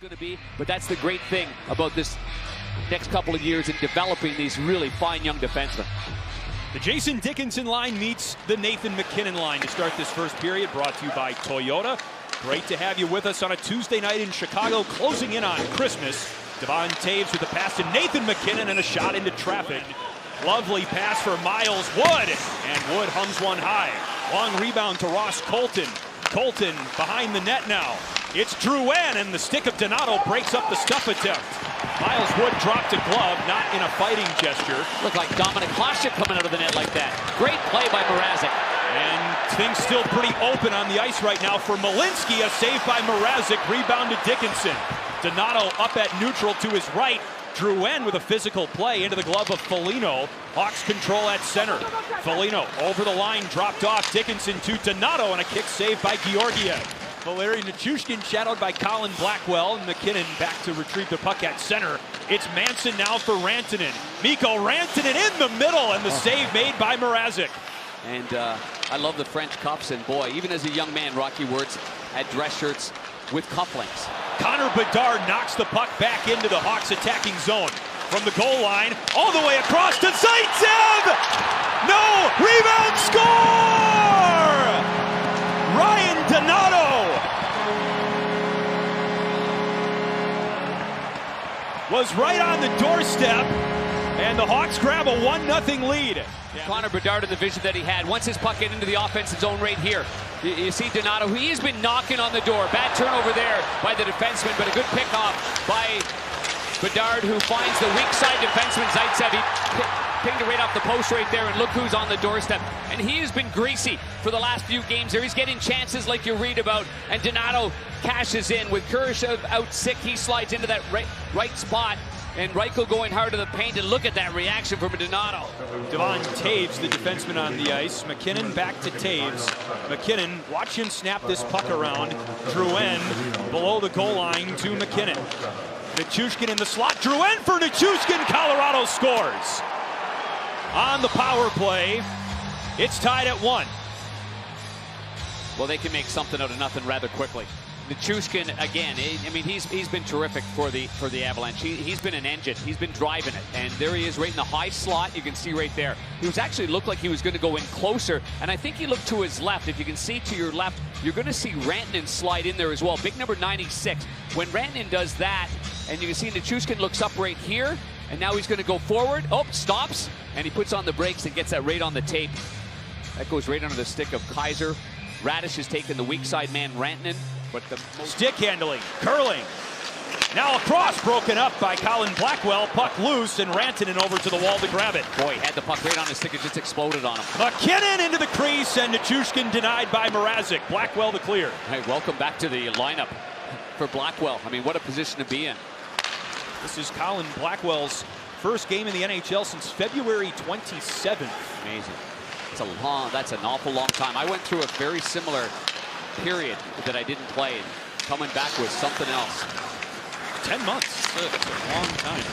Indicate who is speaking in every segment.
Speaker 1: going to be, but that's the great thing about this next couple of years in developing these really fine young defensemen.
Speaker 2: The Jason Dickinson line meets the Nathan MacKinnon line to start this first period, brought to you by Toyota. Great to have you with us on a Tuesday night in Chicago, closing in on Christmas. Devon Toews with a pass to Nathan MacKinnon and a shot into traffic. Lovely pass for Miles Wood, and Wood hums one high. Long rebound to Ross Colton. Colton behind the net now. It's Drouin, and the stick of Donato breaks up the stuff attempt. Miles Wood dropped a glove, not in a fighting gesture.
Speaker 1: Looked like Dominic Hasek coming out of the net like that. Great play by Mrázek.
Speaker 2: And things still pretty open on the ice right now for Malinsky. A save by Mrázek, rebound to Dickinson. Donato up at neutral to his right. Drouin with a physical play into the glove of Foligno. Hawks control at center. Foligno over the line, dropped off. Dickinson to Donato, and a kick save by Georgiev. Valeri Nichushkin shadowed by Colin Blackwell. MacKinnon back to retrieve the puck at center. It's Manson now for Rantanen. Mikko Rantanen in the middle, and the save made by Mrázek.
Speaker 1: And I love the French cuffs, and boy, even as a young man, Rocky Wirtz had dress shirts with cufflinks.
Speaker 2: Connor Bedard knocks the puck back into the Hawks attacking zone. From the goal line, all the way across to Zaitsev! No! Rebound, score! Ryan Donato! Was right on the doorstep, and the Hawks grab a 1-0 lead.
Speaker 1: Connor Bedard in the vision that he had. Once his puck get into the offensive zone right here, you see Donato, he's been knocking on the door. Bad turnover there by the defenseman, but a good pickoff by Bedard, who finds the weak side defenseman Zaitsev. He pinged it right off the post right there, and look who's on the doorstep. And he has been greasy for the last few games here. He's getting chances like you read about, and Donato cashes in. With Kurashev out sick, he slides into that right spot. And Reichel going hard to the paint, and look at that reaction from Donato.
Speaker 2: Devon Toews, the defenseman on the ice. MacKinnon back to Toews. MacKinnon, watch him snap this puck around. Drouin below the goal line to MacKinnon. Nichushkin in the slot. Drouin for Nichushkin. Colorado scores. On the power play, it's tied at 1.
Speaker 1: Well, they can make something out of nothing rather quickly. Nichushkin again. I mean, he's been terrific for the Avalanche. He's been an engine. He's been driving it, and there he is right in the high slot. You can see right there. He was actually looked like he was going to go in closer, and I think he looked to his left. If you can see to your left, you're going to see Rantanen slide in there as well. Big number 96. When Rantanen does that, and you can see Nichushkin looks up right here, and now he's going to go forward. Oh, stops, and he puts on the brakes and gets that right on the tape. That goes right under the stick of Kaiser. Radish has taken the weak side man Rantanen. But the
Speaker 2: stick handling, curling. Now a cross broken up by Colin Blackwell. Puck loose, and Rantanen over to the wall to grab it.
Speaker 1: Boy, he had the puck right on his stick. It just exploded on him.
Speaker 2: MacKinnon into the crease, and Nichushkin denied by Mrázek. Blackwell the clear.
Speaker 1: Hey, welcome back to the lineup for Blackwell. I mean, what a position to be in.
Speaker 2: This is Colin Blackwell's first game in the NHL since February 27th.
Speaker 1: Amazing. That's an awful long time. I went through a very similar period that I didn't play, and coming back with something else.
Speaker 2: 10 months. That's a long time.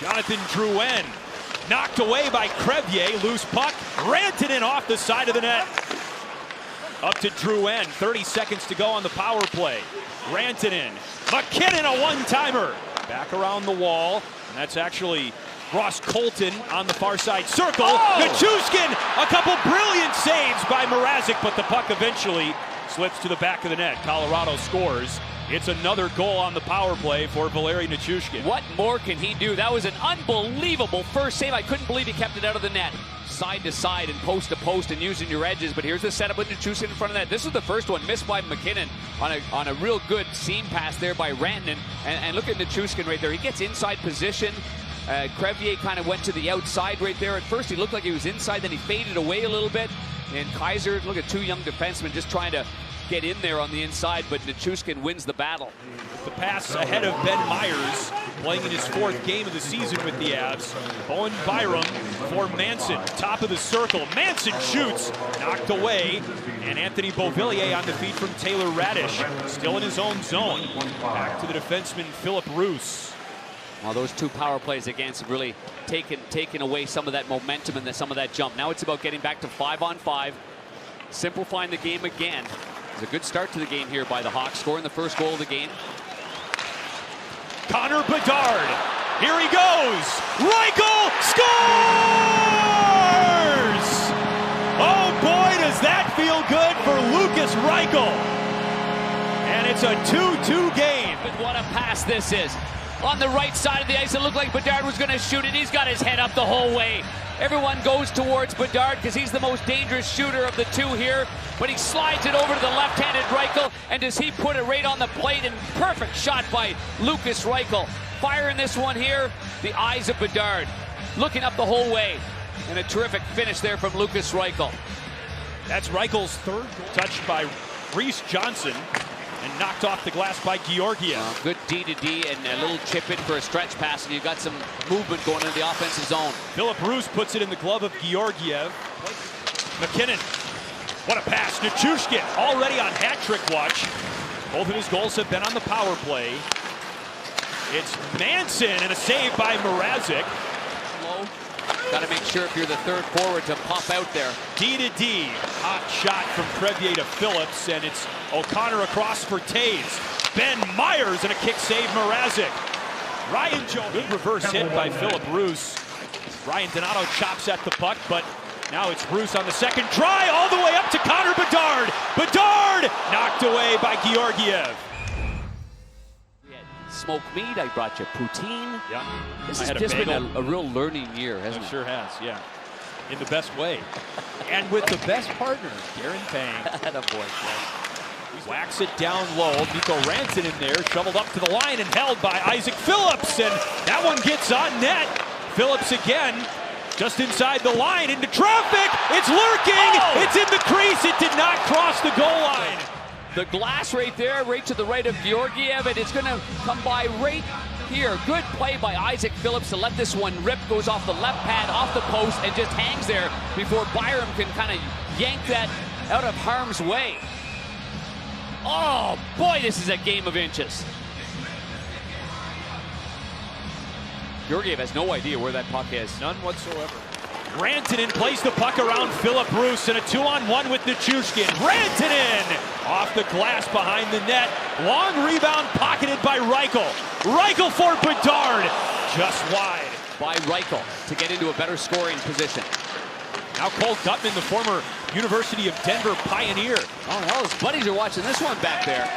Speaker 2: Jonathan Drouin knocked away by Crevier. Loose puck. Rantanen off the side of the net. Up to Drouin. 30 seconds to go on the power play. Rantanen. MacKinnon, a one-timer. Back around the wall. And that's actually Ross Colton on the far side circle. Oh! Nichushkin, a couple brilliant saves by Mrázek, but the puck eventually slips to the back of the net. Colorado scores. It's another goal on the power play for Valeri Nichushkin.
Speaker 1: What more can he do? That was an unbelievable first save. I couldn't believe he kept it out of the net. Side to side and post to post and using your edges, but here's the setup with Nichushkin in front of that. This is the first one missed by MacKinnon on a real good seam pass there by Rantanen. And look at Nichushkin right there. He gets inside position. Crevier kind of went to the outside right there. At first he looked like he was inside, then he faded away a little bit. And Kaiser, look at two young defensemen just trying to get in there on the inside, but Nichushkin wins the battle.
Speaker 2: The pass ahead of Ben Myers, playing in his 4th game of the season with the Avs. Owen Byram for Manson, top of the circle. Manson shoots, knocked away, and Anthony Beauvillier on the feed from Taylor Radish. Still in his own zone. Back to the defenseman, Philip Roos.
Speaker 1: Well, those two power plays against have really taken away some of that momentum and some of that jump. Now it's about getting back to 5-on-5, simplifying the game again. It's a good start to the game here by the Hawks, scoring the first goal of the game.
Speaker 2: Connor Bedard. Here he goes. Reichel scores! Oh boy, does that feel good for Lukas Reichel. And it's a 2-2 game.
Speaker 1: But what a pass this is. On the right side of the ice, it looked like Bedard was going to shoot it. He's got his head up the whole way. Everyone goes towards Bedard because he's the most dangerous shooter of the two here. But he slides it over to the left-handed Reichel, and does he put it right on the plate? And perfect shot by Lukas Reichel. Firing this one here, the eyes of Bedard. Looking up the whole way. And a terrific finish there from Lukas Reichel.
Speaker 2: That's Reichel's third goal. Touched by Reese Johnson and knocked off the glass by Georgiev.
Speaker 1: Good D-to-D and a little chip in for a stretch pass, and you've got some movement going into the offensive zone.
Speaker 2: Philip Roos puts it in the glove of Georgiev. McKinnon, what a pass. Nichushkin already on hat-trick watch. Both of his goals have been on the power play. It's Manson and a save by Mrázek.
Speaker 1: Low. Got to make sure if you're the third forward to pop out there.
Speaker 2: D-to-D. Hot shot from Crevier to Phillips, and it's O'Connor across for Taves. Ben Myers and a kick save Mrázek. Ryan Jones. Good reverse hit by Philip Roos. Ryan Donato chops at the puck, but now it's Roos on the second try, all the way up to Connor Bedard. Bedard knocked away by Georgiev.
Speaker 1: Smoked meat, I brought you poutine.
Speaker 2: Yeah.
Speaker 1: This has just been a real learning year, hasn't it?
Speaker 2: It sure has, yeah. In the best way. And with the best partner, Darren Pang.
Speaker 1: Attaboy.
Speaker 2: Whacks it down low. Mikko Rantanen in there, shoveled up to the line and held by Isaac Phillips. And that one gets on net. Phillips again, just inside the line, into traffic. It's lurking. Oh! It's in the crease. It did not cross the goal line.
Speaker 1: The glass right there, right to the right of Georgiev, and it's going to come by right here. Good play by Isaac Phillips to let this one rip. Goes off the left pad, off the post, and just hangs there before Byram can kind of yank that out of harm's way. Oh, boy, this is a game of inches. Georgiev has no idea where that puck is.
Speaker 2: None whatsoever. Rantanen plays the puck around Philip Roos, and a 2-on-1 with Nichushkin. Rantanen off the glass behind the net. Long rebound pocketed by Reichel. Reichel for Bedard, just wide.
Speaker 1: By Reichel to get into a better scoring position.
Speaker 2: Now Cole Gutman, the former University of Denver Pioneer.
Speaker 1: Oh, hell, his buddies are watching this one back there.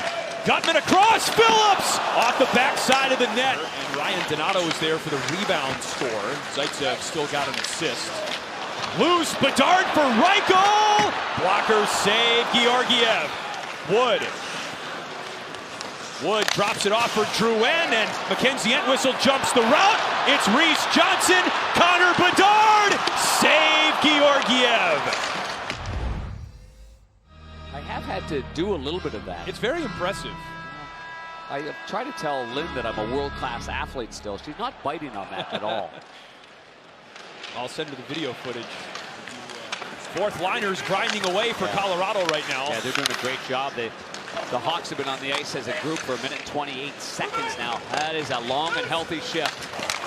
Speaker 2: Gutman across, Phillips off the backside of the net. And Ryan Donato is there for the rebound score. Zaitsev still got an assist. Loose, Bedard for Reichel. Blocker save, Georgiev. Wood drops it off for Drouin, and Mackenzie Entwistle jumps the route. It's Reese Johnson, Connor Bedard, save Georgiev.
Speaker 1: I have had to do a little bit of that.
Speaker 2: It's very impressive.
Speaker 1: I try to tell Lynn that I'm a world-class athlete still. She's not biting on that at all.
Speaker 2: I'll send her the video footage. Fourth liners grinding away for Colorado right now.
Speaker 1: Yeah, they're doing a great job. The Hawks have been on the ice as a group for 1:28 now. That is a long and healthy shift.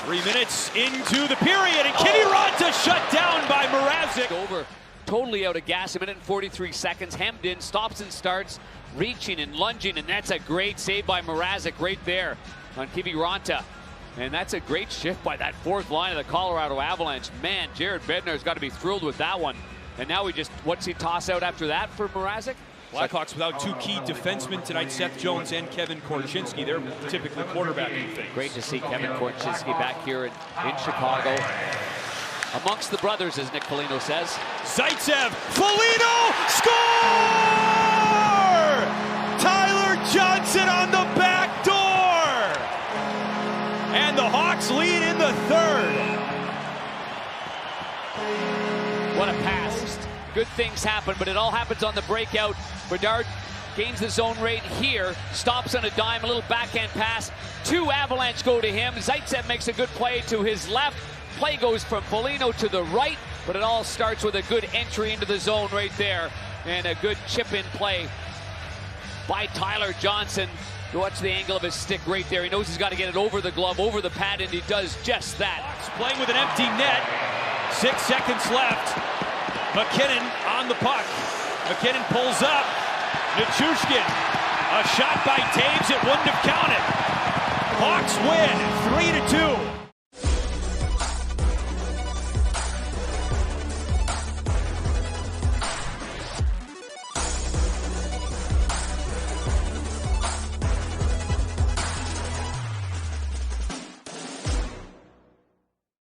Speaker 2: 3 minutes into the period, and Kitty Ranta shut down by Mrázek.
Speaker 1: Over, totally out of gas, 1:43, hemmed in, stops and starts, reaching and lunging, and that's a great save by Mrázek right there on Kitty Ranta. And that's a great shift by that fourth line of the Colorado Avalanche. Man, Jared Bednar's got to be thrilled with that one. And now what's he toss out after that for Mrázek?
Speaker 2: Blackhawks without two key defensemen tonight, Seth Jones and Kevin Korchinski. They're typically quarterbacking things.
Speaker 1: Great to see Kevin Korchinski back here in Chicago. Amongst the brothers, as Nick Foligno says.
Speaker 2: Zaitsev, Foligno, score! Tyler Johnson on the back door! And the Hawks lead in the third.
Speaker 1: What a pass. Good things happen, but it all happens on the breakout. Bedard gains the zone right here, stops on a dime, a little backhand pass. Two Avalanche go to him. Zaitsev makes a good play to his left. Play goes from Foligno to the right, but it all starts with a good entry into the zone right there. And a good chip-in play by Tyler Johnson. You watch the angle of his stick right there. He knows he's got to get it over the glove, over the pad, and he does just that.
Speaker 2: Hawks playing with an empty net. 6 seconds left. McKinnon on the puck. McKinnon pulls up. Nichushkin. A shot by Taves. It wouldn't have counted. Hawks win 3-2.